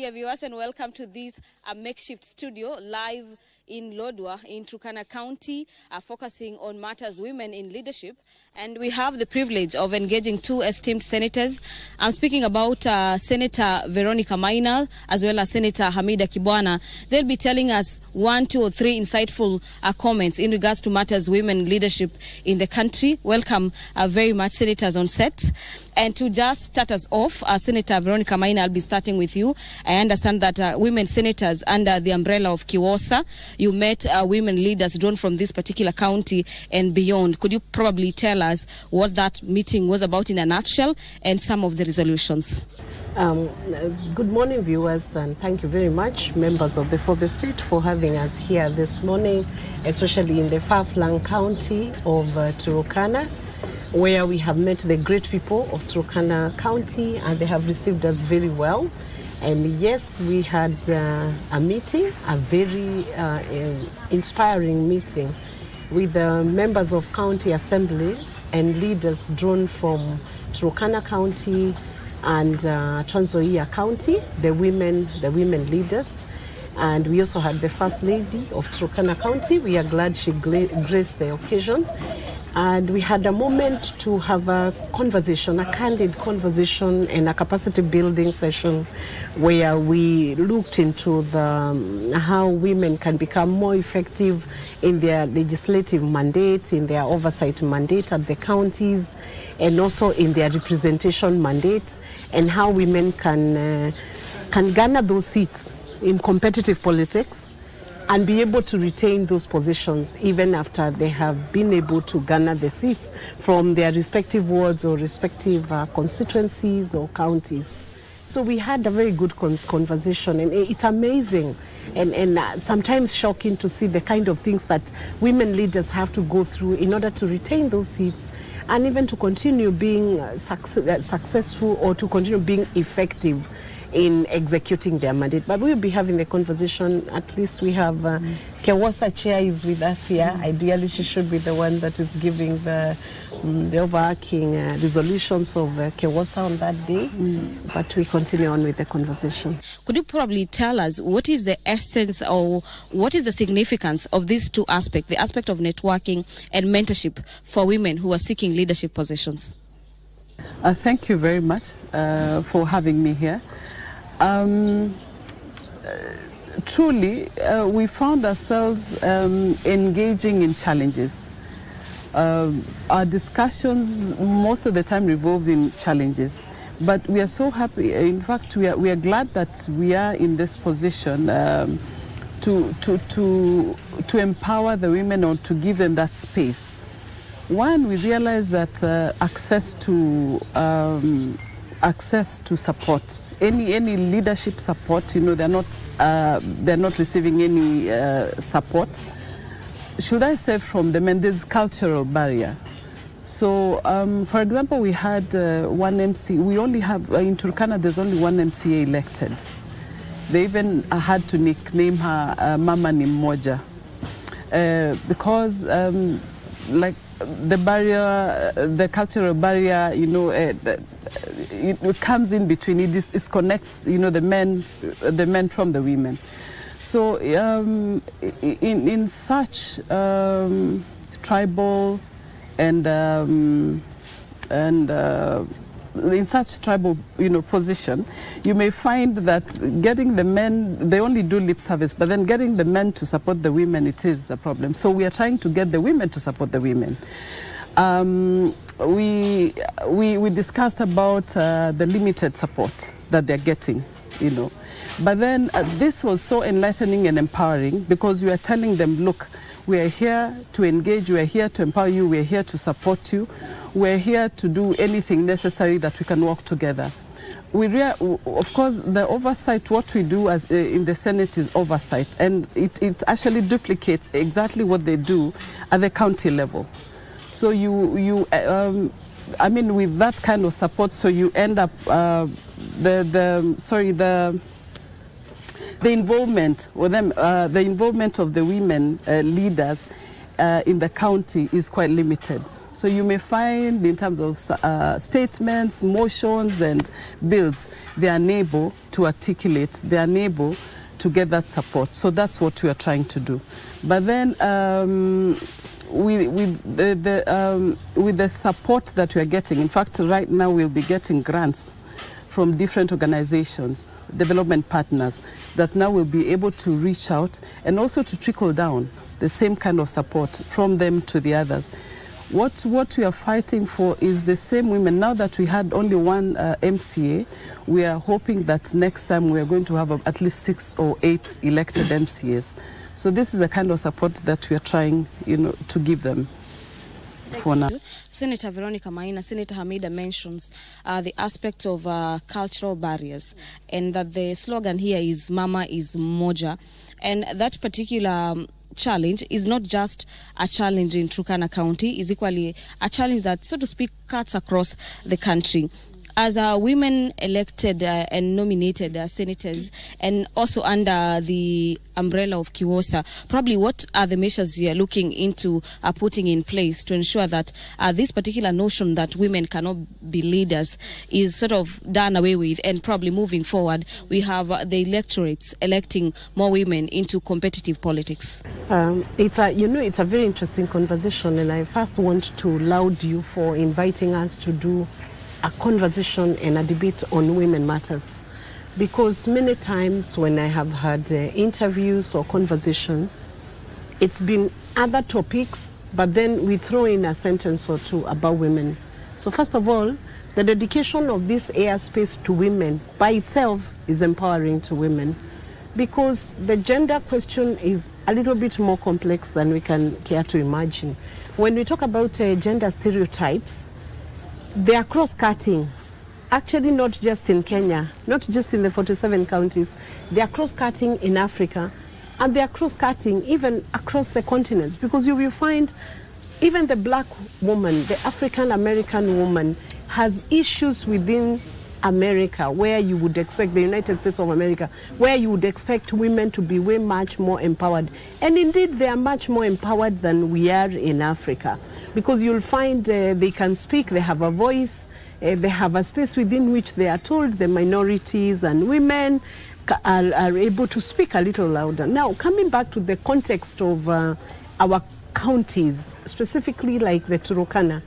dear viewers, and welcome to this makeshift studio live in Lodwar in Turkana County, focusing on matters women in leadership. And we have the privilege of engaging two esteemed senators. I'm speaking about Senator Veronica Maina as well as Senator Hamida Kibwana. They'll be telling us 1, 2, or 3 insightful comments in regards to matters women in leadership in the country. Welcome very much, senators on set. And to just start us off, Senator Veronica Maina, I'll be starting with you. I understand that women senators under the umbrella of Kiwosa, you met women leaders drawn from this particular county and beyond. Could you probably tell us what that meeting was about in a nutshell and some of the resolutions? Good morning, viewers, and thank you very much, members of the Fourth Estate, for having us here this morning, especially in the far-flung county of Turkana, where we have met the great people of Turkana County, and they have received us very well. And yes, we had a meeting, a very inspiring meeting with members of county assemblies and leaders drawn from Turkana County and Trans Nzoia County, the women leaders. And we also had the First Lady of Turkana County. We are glad she graced the occasion. And we had a moment to have a conversation, a candid conversation and a capacity building session where we looked into how women can become more effective in their legislative mandate, in their oversight mandate at the counties, and also in their representation mandate, and how women can garner those seats in competitive politics and be able to retain those positions even after they have been able to garner the seats from their respective wards or respective constituencies or counties. So we had a very good conversation, and it's amazing and sometimes shocking to see the kind of things that women leaders have to go through in order to retain those seats and even to continue being successful or to continue being effective in executing their mandate. But we'll be having the conversation. At least we have Kiwosa Chair is with us here. Ideally, she should be the one that is giving the overarching resolutions of Kiwosa on that day. But we continue on with the conversation. Could you probably tell us what is the essence or what is the significance of these two aspects, the aspect of networking and mentorship for women who are seeking leadership positions? Thank you very much for having me here. Truly, we found ourselves engaging in challenges. Our discussions most of the time revolved in challenges, but we are so happy. In fact, we are glad that we are in this position to empower the women or to give them that space. One, we realize that access to support, any leadership support, you know, they're not receiving any support. Should I say from the men? There's cultural barrier. So, for example, we had one MC. We only have in Turkana. There's only one MCA elected. They even had to nickname her Mama Nimoja because, like, the barrier, the cultural barrier, you know, it comes in between. It disconnects, you know, the men from the women. So in such tribal and in such tribal, you know, position, you may find that getting the men, they only do lip service, but then getting the men to support the women, it is a problem. So we are trying to get the women to support the women. We discussed about the limited support that they're getting, you know. But then this was so enlightening and empowering because we are telling them, look, we are here to engage, we are here to empower you, we are here to support you, we are here to do anything necessary that we can work together. Of course, the oversight, what we do as in the Senate is oversight, and it actually duplicates exactly what they do at the county level. So I mean, with that kind of support, so you end up the involvement with them, the involvement of the women leaders in the county is quite limited. So you may find in terms of statements, motions and bills, they are unable to articulate, they are unable to get that support. So that's what we are trying to do. But then with the support that we are getting, in fact, right now we'll be getting grants from different organizations, development partners, that now will be able to reach out and also to trickle down the same kind of support from them to the others. What we are fighting for is the same women. Now that we had only one MCA, we are hoping that next time we are going to have at least 6 or 8 elected MCAs. So this is the kind of support that we are trying, to give them for now. Senator Veronica Maina, Senator Hamida mentions the aspect of cultural barriers, and that the slogan here is Mama is Moja, and that particular challenge is not just a challenge in Turkana County, is equally a challenge that, so to speak, cuts across the country. As women elected and nominated senators, and also under the umbrella of Kiwosa, probably what are the measures you are looking into putting in place to ensure that this particular notion that women cannot be leaders is sort of done away with, and probably moving forward we have the electorates electing more women into competitive politics? It's a very interesting conversation, and I first want to laud you for inviting us to do a conversation and a debate on women matters, because many times when I have had interviews or conversations, it's been other topics, but then we throw in a sentence or two about women. So first of all, the dedication of this airspace to women by itself is empowering to women, because the gender question is a little bit more complex than we can care to imagine. When we talk about gender stereotypes, they are cross-cutting, actually not just in Kenya, not just in the 47 counties. They are cross-cutting in Africa, and they are cross-cutting even across the continents, because you will find even the black woman, the African-American woman, has issues within America where you would expect, the United States of America, where you would expect women to be way much more empowered. And indeed, they are much more empowered than we are in Africa, because you'll find they can speak, they have a voice, they have a space within which they are told the minorities and women are able to speak a little louder. Now, coming back to the context of our counties, specifically like the Turkana,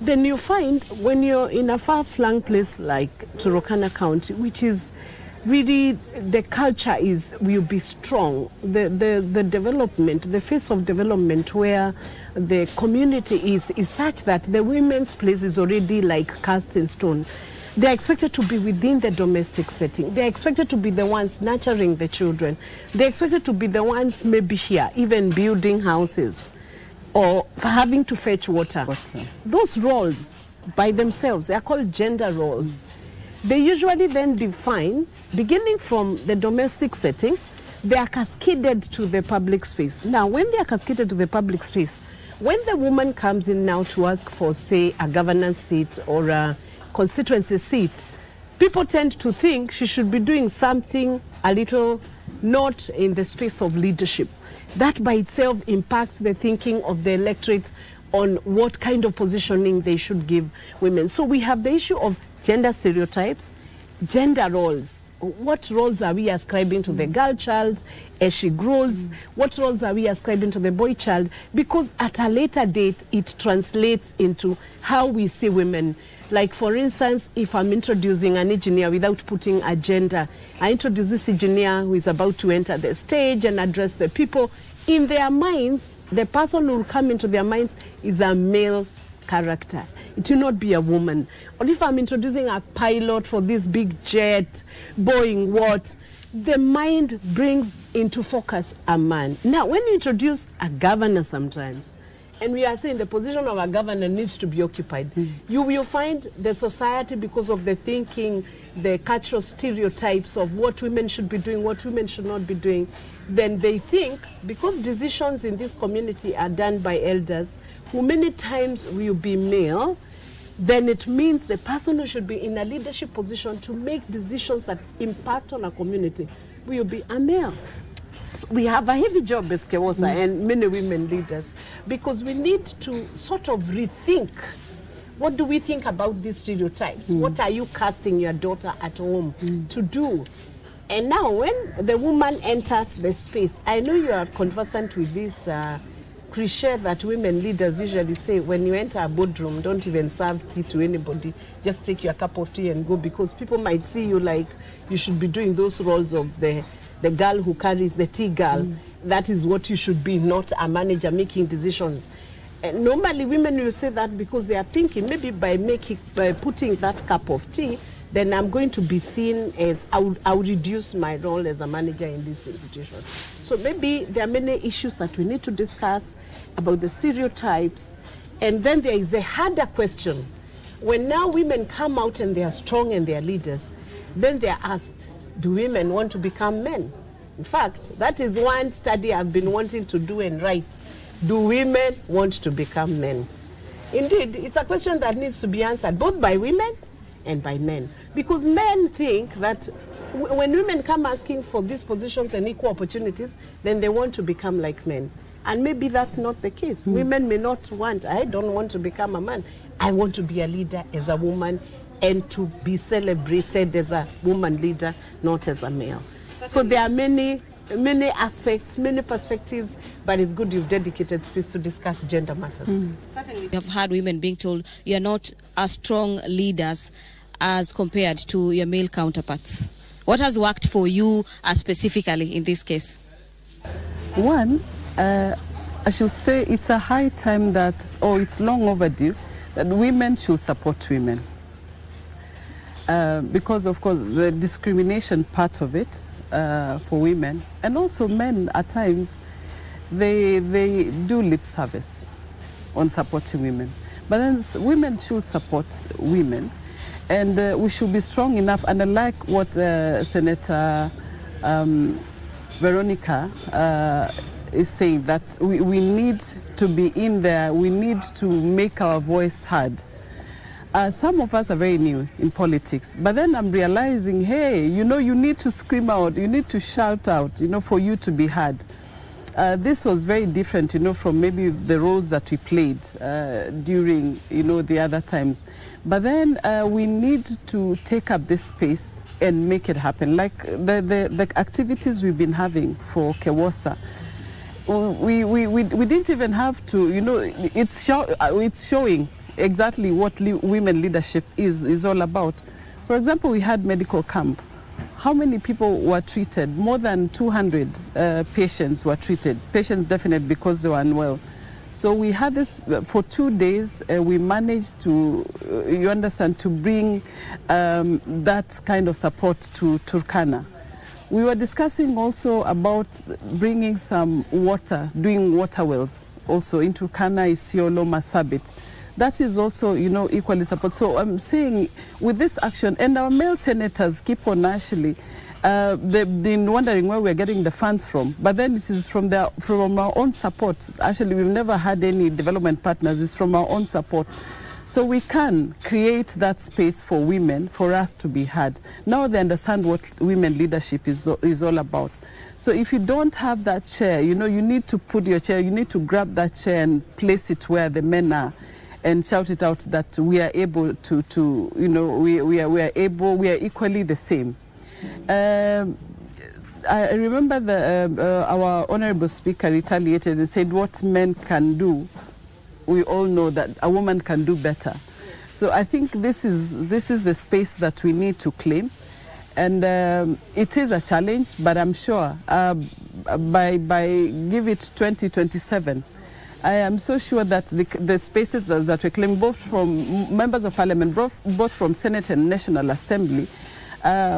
then you find when you're in a far-flung place like Turkana County, which is really, the culture will be strong. The development, the face of development where the community is such that the women's place is already like cast in stone. They're expected to be within the domestic setting. They're expected to be the ones nurturing the children. They're expected to be the ones maybe here, even building houses, or having to fetch water. Those roles by themselves, they are called gender roles. They usually then define, beginning from the domestic setting, they are cascaded to the public space. Now, when they are cascaded to the public space, when the woman comes in now to ask for, say, a governance seat or a constituency seat, people tend to think she should be doing something a little not in the space of leadership. That by itself impacts the thinking of the electorate on what kind of positioning they should give women. So we have the issue of gender stereotypes, gender roles. What roles are we ascribing to the girl child as she grows? What roles are we ascribing to the boy child? Because at a later date, it translates into how we see women. Like, for instance, if I'm introducing an engineer without putting a gender, I introduce this engineer who is about to enter the stage and address the people. In their minds, the person who will come into their minds is a male character. It will not be a woman. Or if I'm introducing a pilot for this big jet, Boeing what, the mind brings into focus a man. Now, when you introduce a governor sometimes, and we are saying the position of a governor needs to be occupied, you will find the society, because of the thinking, the cultural stereotypes of what women should be doing, what women should not be doing, then they think, because decisions in this community are done by elders, who many times will be male, then it means the person who should be in a leadership position to make decisions that impact on a community will be a male. So we have a heavy job as KBC and many women leaders, because we need to sort of rethink. What do we think about these stereotypes? What are you casting your daughter at home to do? And now when the woman enters the space, I know you are conversant with this cliche that women leaders usually say, when you enter a boardroom, don't even serve tea to anybody. Just take your cup of tea and go, because people might see you like you should be doing those roles of the girl who carries the tea girl. That is what you should be, not a manager making decisions. Normally women will say that because they are thinking maybe by putting that cup of tea, then I'm going to be seen as, I'll reduce my role as a manager in this institution. So maybe there are many issues that we need to discuss about the stereotypes. And then there is a harder question. When now women come out and they are strong and they are leaders, then they are asked, do women want to become men? In fact, that is one study I've been wanting to do and write. Do women want to become men? Indeed, it's a question that needs to be answered both by women and by men. Because men think that when women come asking for these positions and equal opportunities, then they want to become like men. And maybe that's not the case. Women may not want, I don't want to become a man. I want to be a leader as a woman and to be celebrated as a woman leader, not as a male. So there are many aspects, many perspectives, but it's good you've dedicated space to discuss gender matters. Certainly. You have had women being told you are not as strong leaders as compared to your male counterparts. What has worked for you specifically in this case? One, I should say it's a high time that, or it's long overdue, that women should support women. Because, of course, the discrimination part of it for women, and also men at times, they do lip service on supporting women. But then women should support women, and we should be strong enough. And I like what Senator Veronica is saying, that we need to be in there, we need to make our voice heard. Some of us are very new in politics, but then I'm realizing, hey, you know, you need to scream out, you need to shout out, you know, for you to be heard. This was very different, you know, from maybe the roles that we played during, you know, the other times. But then we need to take up this space and make it happen. Like the activities we've been having for KBC, we didn't even have to, you know, it's showing exactly what women leadership is all about. For example, we had medical camp. How many people were treated? More than 200 patients were treated. Patients definitely because they were unwell. So we had this for 2 days. We managed to, you understand, to bring that kind of support to Turkana. We were discussing also about bringing some water, doing water wells also in Turkana, Isiolo, Masabit. That is also, you know, equally support. So I'm saying with this action, and our male senators keep on actually, they've been wondering where we're getting the funds from. But then this is from our own support. Actually, we've never had any development partners. It's from our own support. So we can create that space for women, for us to be heard. Now they understand what women leadership is all about. So if you don't have that chair, you know, you need to put your chair, you need to grab that chair and place it where the men are, and shout it out that we are able to you know, we are equally the same. I remember our honorable speaker retaliated and said what men can do, we all know that a woman can do better. So I think this is the space that we need to claim, and it is a challenge, but I'm sure by give it 2027. I am so sure that the spaces that we claim, both from members of parliament, both from Senate and National Assembly,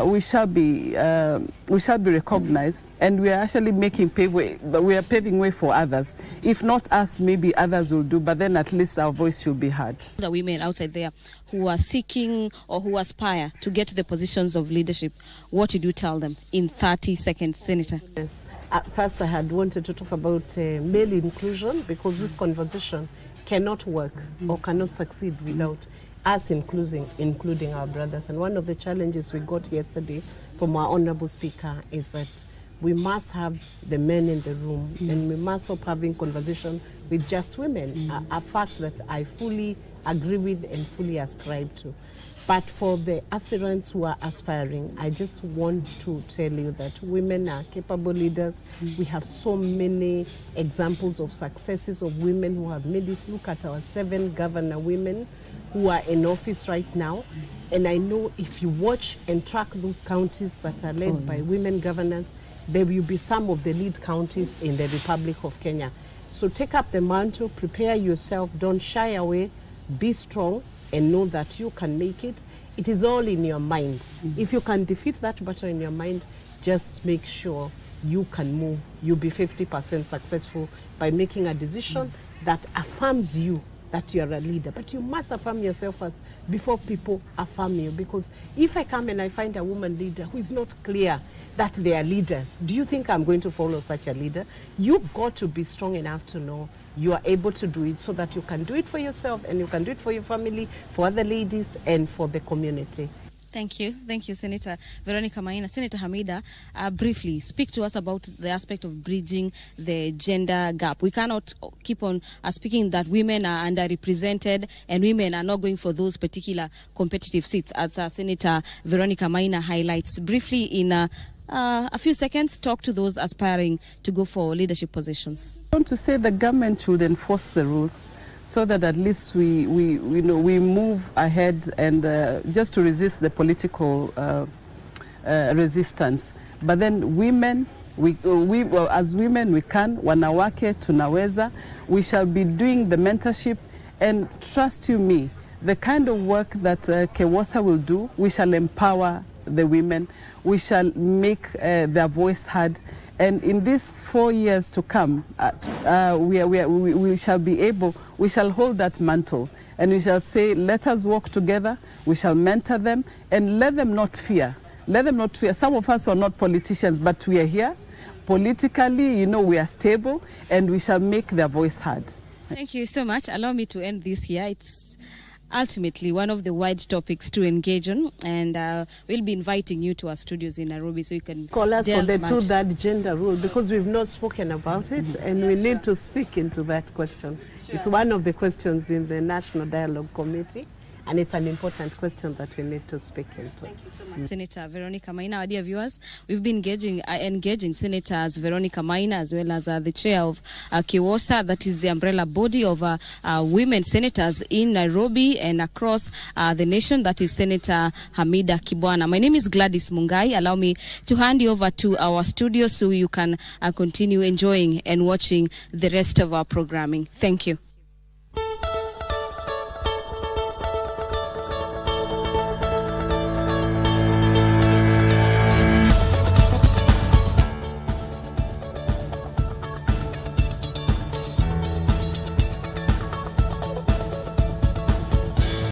we shall be recognized, and we are actually we are paving way for others. If not us, maybe others will do, but then at least our voice should be heard. The women outside there who are seeking or who aspire to get to the positions of leadership, what did you tell them in 30 seconds, Senator? Yes. First, I had wanted to talk about male inclusion, because this conversation cannot work or cannot succeed without us including our brothers. And one of the challenges we got yesterday from our honorable speaker is that we must have the men in the room, and we must stop having conversation with just women, a fact that I fully agree with and fully ascribe to. But for the aspirants who are aspiring, I just want to tell you that women are capable leaders. We have so many examples of successes of women who have made it. Look at our 7 governor women who are in office right now. And I know if you watch and track those counties that are led by women governors, there will be some of the lead counties in the Republic of Kenya. So take up the mantle, prepare yourself, don't shy away, be strong, and know that you can make it. It is all in your mind. If you can defeat that battle in your mind, just make sure you can move. You'll be 50% successful by making a decision that affirms you that you're a leader. But you must affirm yourself first before people affirm you. Because if I come and I find a woman leader who is not clear that they are leaders, do you think I'm going to follow such a leader? You've got to be strong enough to know you are able to do it so that you can do it for yourself and you can do it for your family, for other ladies, and for the community. Thank you, Senator Veronica Maina. Senator Hamida, briefly speak to us about the aspect of bridging the gender gap. We cannot keep on speaking that women are underrepresented and women are not going for those particular competitive seats, as Senator Veronica Maina highlights. Briefly, in a few seconds, talk to those aspiring to go for leadership positions. I want to say the government should enforce the rules, so that at least we move ahead and just to resist the political resistance. But then women, as women, we can, wanawake tunaweza, we shall be doing the mentorship, and trust you me, the kind of work that KEWOSA will do, we shall empower the women, we shall make their voice heard. And in these 4 years to come, we shall be able, we shall hold that mantle, and we shall say, let us work together, we shall mentor them, and let them not fear. Let them not fear. Some of us are not politicians, but we are here. Politically, we are stable, and we shall make their voice heard. Thank you so much. Allow me to end this here. It's ultimately one of the wide topics to engage on, and we'll be inviting you to our studios in Nairobi so you can call us for the 2-3 gender rule, because we've not spoken about it, and we need to speak into that question. Sure. It's one of the questions in the National Dialogue Committee, and it's an important question that we need to speak into. Thank you so much. Senator Veronica Maina. Our dear viewers, we've been engaging Senators Veronica Maina as well as the chair of KEWOSA, that is the umbrella body of women senators in Nairobi and across the nation, that is Senator Hamida Kibwana. My name is Gladys Mungai. Allow me to hand you over to our studio so you can continue enjoying and watching the rest of our programming. Thank you.